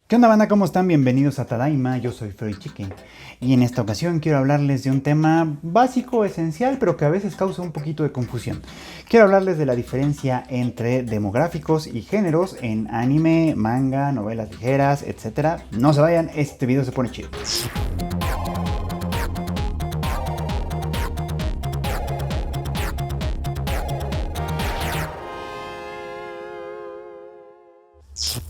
¿Qué onda, banda? ¿Cómo están? Bienvenidos a Tadaima, yo soy Freddy Chicken y en esta ocasión quiero hablarles de un tema básico, esencial, pero que a veces causa un poquito de confusión. Quiero hablarles de la diferencia entre demográficos y géneros en anime, manga, novelas ligeras, etc. No se vayan, este video se pone chido.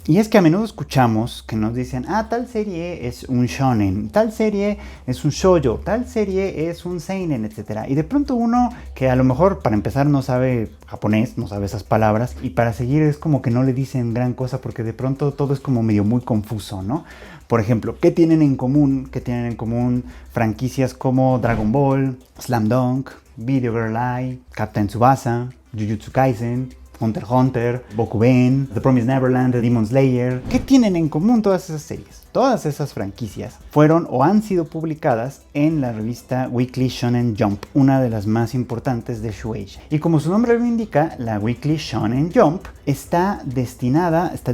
Y es que a menudo escuchamos que nos dicen, tal serie es un shonen, tal serie es un shoujo, tal serie es un seinen, etc. Y de pronto uno que a lo mejor para empezar no sabe japonés, no sabe esas palabras, y para seguir es como que no le dicen gran cosa porque de pronto todo es como medio muy confuso, ¿no? Por ejemplo, ¿qué tienen en común? ¿Qué tienen en común franquicias como Dragon Ball, Slam Dunk, Video Girl Eye, Captain Tsubasa, Jujutsu Kaisen, Hunter x Hunter, Bokuben, The Promised Neverland, The Demon Slayer? ¿Qué tienen en común todas esas series? Todas esas franquicias fueron o han sido publicadas en la revista Weekly Shonen Jump, una de las más importantes de Shueisha. Y como su nombre lo indica, la Weekly Shonen Jump está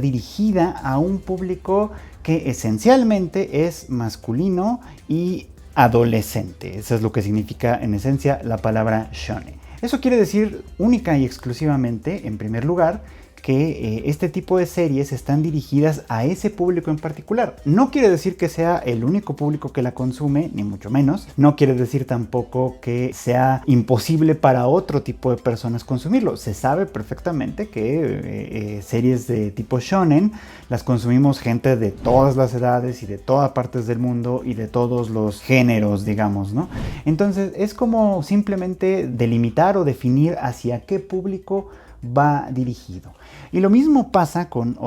dirigida a un público que esencialmente es masculino y adolescente. Eso es lo que significa en esencia la palabra shonen. Eso quiere decir única y exclusivamente, en primer lugar, que este tipo de series están dirigidas a ese público en particular. No quiere decir que sea el único público que la consume, ni mucho menos. No quiere decir tampoco que sea imposible para otro tipo de personas consumirlo. Se sabe perfectamente que series de tipo shonen las consumimos gente de todas las edades y de todas partes del mundo y de todos los géneros, digamos, ¿no? Entonces es como simplemente delimitar o definir hacia qué público va dirigido. Y lo mismo pasa con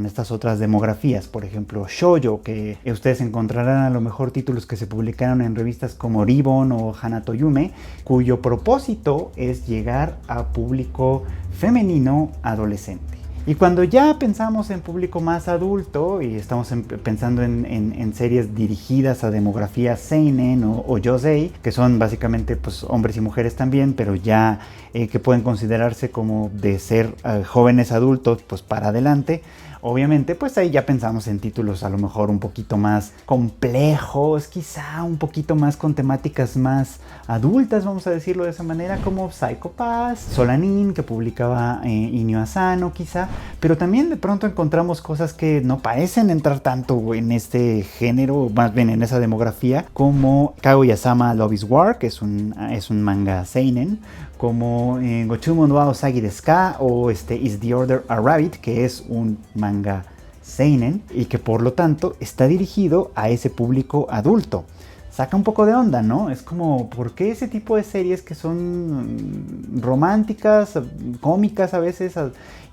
estas otras demografías, por ejemplo shoujo, que ustedes encontrarán a lo mejor títulos que se publicaron en revistas como Ribbon o Hanato Yume, cuyo propósito es llegar a público femenino adolescente. Y cuando ya pensamos en público más adulto y estamos pensando en series dirigidas a demografía seinen o yosei, que son básicamente pues, hombres y mujeres también, pero ya que pueden considerarse como de ser jóvenes adultos pues para adelante, obviamente pues ahí ya pensamos en títulos a lo mejor un poquito más complejos, quizá un poquito más con temáticas más adultas, vamos a decirlo de esa manera, como Psycho Pass, Solanin, que publicaba Inyo Asano quizá, pero también de pronto encontramos cosas que no parecen entrar tanto en este género, más bien en esa demografía, como Kaguya-sama Love is War, que es un manga seinen, como Gochumon wa Usagi desu ka o Is the Order a Rabbit, que es un manga seinen y que por lo tanto está dirigido a ese público adulto. Saca un poco de onda, ¿no? Es como, ¿por qué ese tipo de series que son románticas, cómicas a veces,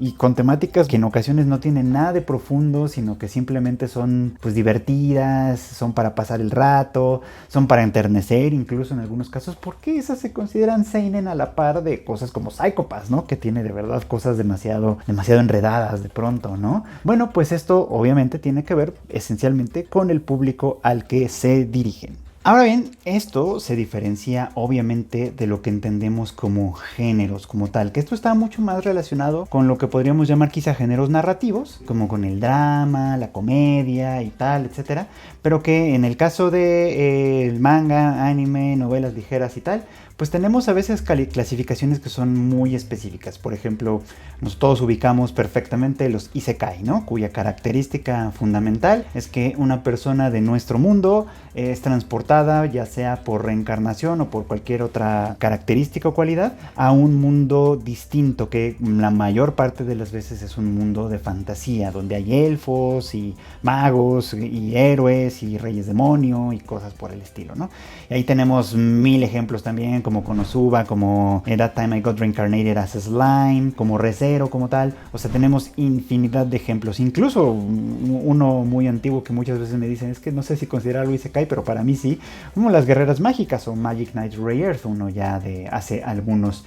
y con temáticas que en ocasiones no tienen nada de profundo, sino que simplemente son pues divertidas, son para pasar el rato, son para enternecer incluso en algunos casos? ¿Por qué esas se consideran seinen a la par de cosas como Psycho Pass, ¿no? Que tiene de verdad cosas demasiado enredadas de pronto, ¿no? Bueno, pues esto obviamente tiene que ver esencialmente con el público al que se dirigen. Ahora bien, esto se diferencia obviamente de lo que entendemos como géneros como tal, que esto está mucho más relacionado con lo que podríamos llamar quizá géneros narrativos, como con el drama, la comedia y tal, etcétera, pero que en el caso de el manga, anime, novelas ligeras y tal, pues tenemos a veces clasificaciones que son muy específicas. Por ejemplo, todos ubicamos perfectamente los isekai, ¿no? Cuya característica fundamental es que una persona de nuestro mundo es transportada, ya sea por reencarnación o por cualquier otra característica o cualidad, a un mundo distinto, que la mayor parte de las veces es un mundo de fantasía, donde hay elfos y magos y héroes y reyes demonio y cosas por el estilo, ¿no? Y ahí tenemos mil ejemplos también, como Konosuba, como That Time I Got Reincarnated as a Slime, como Re:Zero, como tal. O sea, tenemos infinidad de ejemplos. Incluso uno muy antiguo que muchas veces me dicen, es que no sé si considerarlo isekai, pero para mí sí, como Las Guerreras Mágicas o Magic Knight Rayearth, uno ya de hace algunos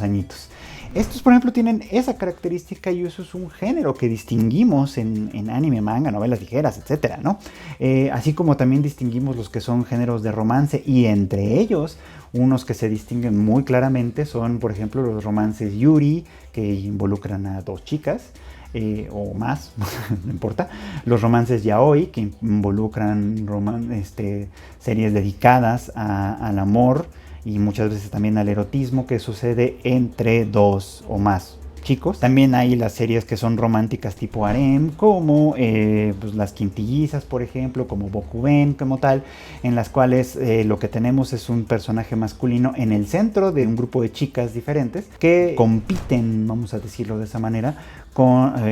añitos. Estos, por ejemplo, tienen esa característica y eso es un género que distinguimos en anime, manga, novelas ligeras, etcétera, ¿no? Así como también distinguimos los que son géneros de romance, y entre ellos unos que se distinguen muy claramente son, por ejemplo, los romances yuri, que involucran a dos chicas, o más, no importa, los romances yaoi, que involucran series dedicadas al amor y muchas veces también al erotismo que sucede entre dos o más chicos. También hay las series que son románticas tipo harem, como pues las quintillizas, por ejemplo, como Bokuben, como tal, en las cuales lo que tenemos es un personaje masculino en el centro de un grupo de chicas diferentes que compiten, vamos a decirlo de esa manera,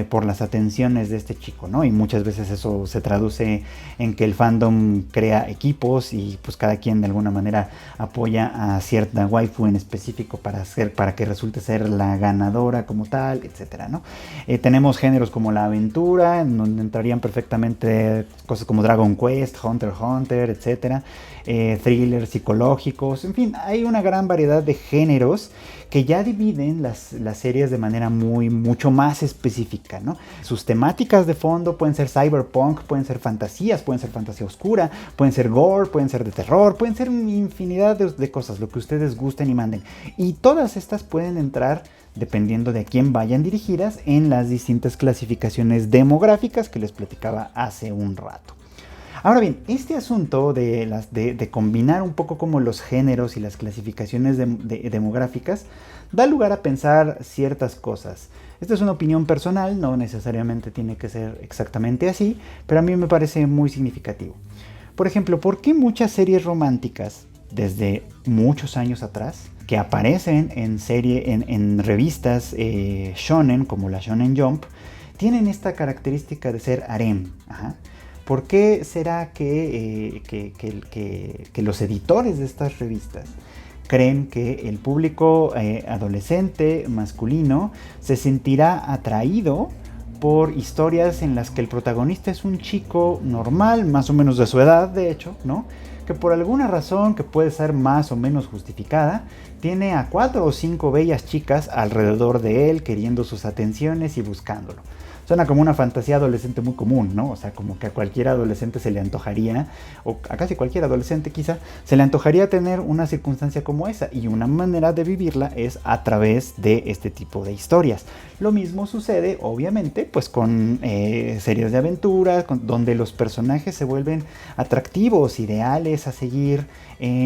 por las atenciones de este chico, ¿no? Y muchas veces eso se traduce en que el fandom crea equipos y pues cada quien de alguna manera apoya a cierta waifu en específico para que resulte ser la ganadora como tal, etcétera, ¿no? Tenemos géneros como la aventura, en donde entrarían perfectamente cosas como Dragon Quest, Hunter x Hunter, etcétera, thrillers psicológicos, en fin, hay una gran variedad de géneros que ya dividen las series de manera mucho más específica, ¿no? Sus temáticas de fondo pueden ser cyberpunk, pueden ser fantasías, pueden ser fantasía oscura, pueden ser gore, pueden ser de terror, pueden ser una infinidad de cosas, lo que ustedes gusten y manden. Y todas estas pueden entrar, dependiendo de a quién vayan dirigidas, en las distintas clasificaciones demográficas que les platicaba hace un rato. Ahora bien, este asunto de combinar un poco como los géneros y las clasificaciones demográficas da lugar a pensar ciertas cosas. Esta es una opinión personal, no necesariamente tiene que ser exactamente así, pero a mí me parece muy significativo. Por ejemplo, ¿por qué muchas series románticas desde muchos años atrás que aparecen en revistas shonen como la Shonen Jump tienen esta característica de ser harem? Ajá. ¿Por qué será que los editores de estas revistas creen que el público adolescente masculino se sentirá atraído por historias en las que el protagonista es un chico normal, más o menos de su edad, de hecho, ¿no? Que por alguna razón que puede ser más o menos justificada, tiene a 4 o 5 bellas chicas alrededor de él queriendo sus atenciones y buscándolo? Suena como una fantasía adolescente muy común, ¿no? O sea, como que a cualquier adolescente se le antojaría, o a casi cualquier adolescente quizá, se le antojaría tener una circunstancia como esa, y una manera de vivirla es a través de este tipo de historias. Lo mismo sucede, obviamente, pues con series de aventuras, donde los personajes se vuelven atractivos, ideales a seguir,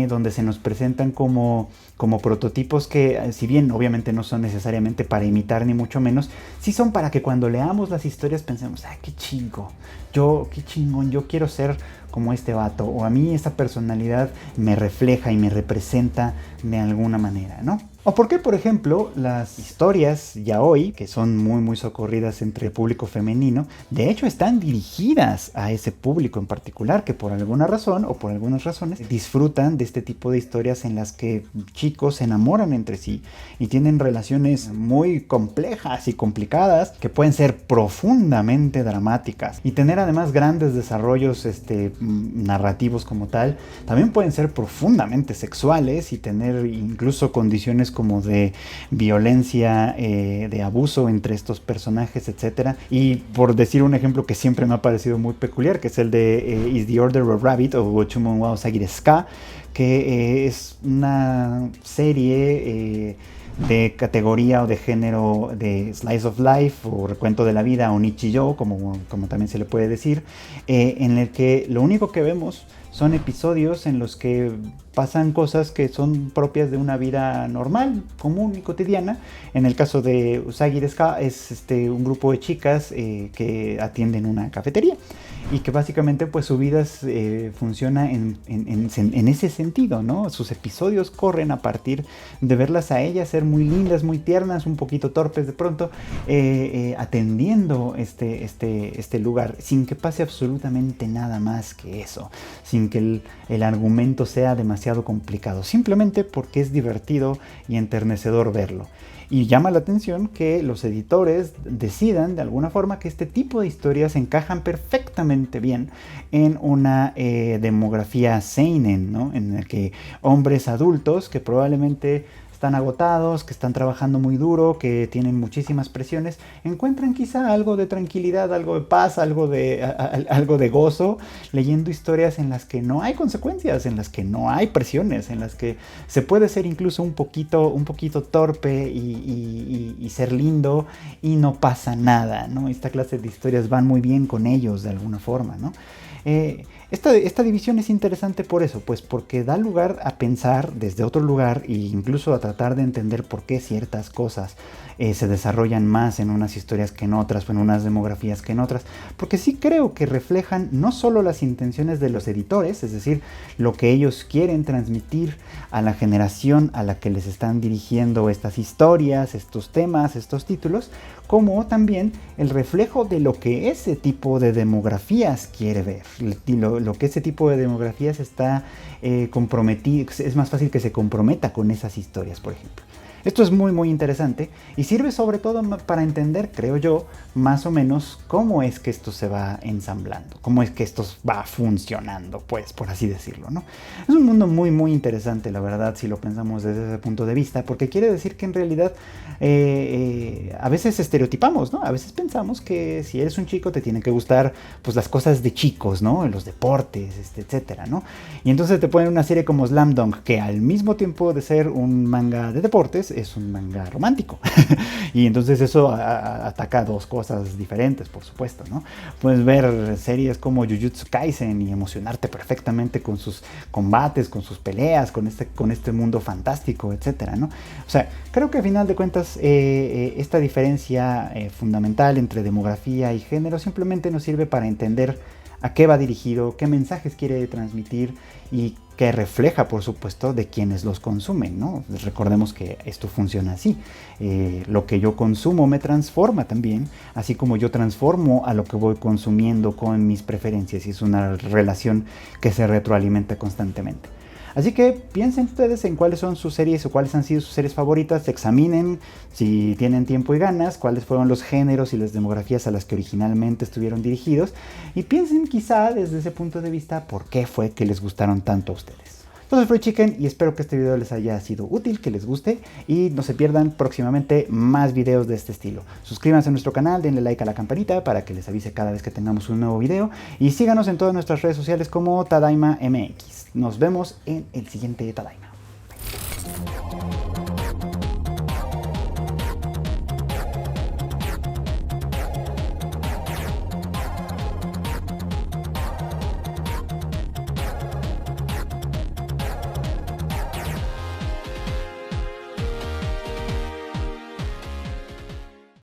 donde se nos presentan como prototipos que, si bien obviamente no son necesariamente para imitar ni mucho menos, sí son para que cuando leamos las historias pensemos, qué qué chingón, yo quiero ser como este vato, o a mí esta personalidad me refleja y me representa de alguna manera, ¿no? O por qué, por ejemplo, las historias yaoi, que son muy socorridas entre el público femenino, de hecho están dirigidas a ese público en particular, que por alguna razón o por algunas razones disfrutan de este tipo de historias en las que chicos se enamoran entre sí y tienen relaciones muy complejas y complicadas que pueden ser profundamente dramáticas y tener además grandes desarrollos narrativos como tal. También pueden ser profundamente sexuales y tener incluso condiciones como de violencia, de abuso entre estos personajes, etcétera. Y por decir un ejemplo que siempre me ha parecido muy peculiar, que es el de Is the Order of Rabbit o Gochumon wa Usagi desu ka, que es una serie de categoría o de género de slice of life o recuento de la vida o nichijou, como también se le puede decir, en el que lo único que vemos son episodios en los que pasan cosas que son propias de una vida normal, común y cotidiana. En el caso de Usagi desu ka es un grupo de chicas que atienden una cafetería y que básicamente pues su vida funciona en ese sentido, ¿no? Sus episodios corren a partir de verlas a ellas ser muy lindas, muy tiernas, un poquito torpes de pronto, atendiendo este lugar, sin que pase absolutamente nada más que eso, sin que el argumento sea demasiado complicado, simplemente porque es divertido y enternecedor verlo. Y llama la atención que los editores decidan de alguna forma que este tipo de historias encajan perfectamente bien en una demografía seinen, ¿no? En el que hombres adultos que probablemente están agotados, que están trabajando muy duro, que tienen muchísimas presiones, encuentran quizá algo de tranquilidad, algo de paz, algo de gozo, leyendo historias en las que no hay consecuencias, en las que no hay presiones, en las que se puede ser incluso un poquito torpe y ser lindo y no pasa nada, ¿no? Esta clase de historias van muy bien con ellos de alguna forma, ¿no? Esta división es interesante por eso, pues porque da lugar a pensar desde otro lugar e incluso a tratar de entender por qué ciertas cosas se desarrollan más en unas historias que en otras, o en unas demografías que en otras, porque sí creo que reflejan no solo las intenciones de los editores, es decir, lo que ellos quieren transmitir a la generación a la que les están dirigiendo estas historias, estos temas, estos títulos, como también el reflejo de lo que ese tipo de demografías quiere ver, lo que ese tipo de demografías está comprometido, es más fácil que se comprometa con esas historias, por ejemplo. Esto es muy interesante y sirve sobre todo para entender, creo yo, más o menos cómo es que esto se va ensamblando, cómo es que esto va funcionando, pues, por así decirlo, ¿no? Es un mundo muy interesante, la verdad, si lo pensamos desde ese punto de vista, porque quiere decir que en realidad a veces estereotipamos, ¿no? A veces pensamos que si eres un chico te tienen que gustar, pues, las cosas de chicos, ¿no? Los deportes, etcétera, ¿no? Y entonces te ponen una serie como Slam Dunk, que al mismo tiempo de ser un manga de deportes, es un manga romántico. Y entonces eso ataca dos cosas diferentes, por supuesto, ¿no? Puedes ver series como Jujutsu Kaisen y emocionarte perfectamente con sus combates, con sus peleas, con este mundo fantástico, etcétera, ¿no? O sea, creo que a final de cuentas esta diferencia fundamental entre demografía y género simplemente nos sirve para entender a qué va dirigido, qué mensajes quiere transmitir y que refleja, por supuesto, de quienes los consumen, ¿no? Recordemos que esto funciona así. Lo que yo consumo me transforma también, así como yo transformo a lo que voy consumiendo con mis preferencias, y es una relación que se retroalimenta constantemente. Así que piensen ustedes en cuáles son sus series o cuáles han sido sus series favoritas, examinen si tienen tiempo y ganas, cuáles fueron los géneros y las demografías a las que originalmente estuvieron dirigidos, y piensen quizá desde ese punto de vista por qué fue que les gustaron tanto a ustedes. Yo soy Freud Chicken y espero que este video les haya sido útil, que les guste y no se pierdan próximamente más videos de este estilo. Suscríbanse a nuestro canal, denle like a la campanita para que les avise cada vez que tengamos un nuevo video y síganos en todas nuestras redes sociales como Tadaima MX. Nos vemos en el siguiente Tadaima. Bye.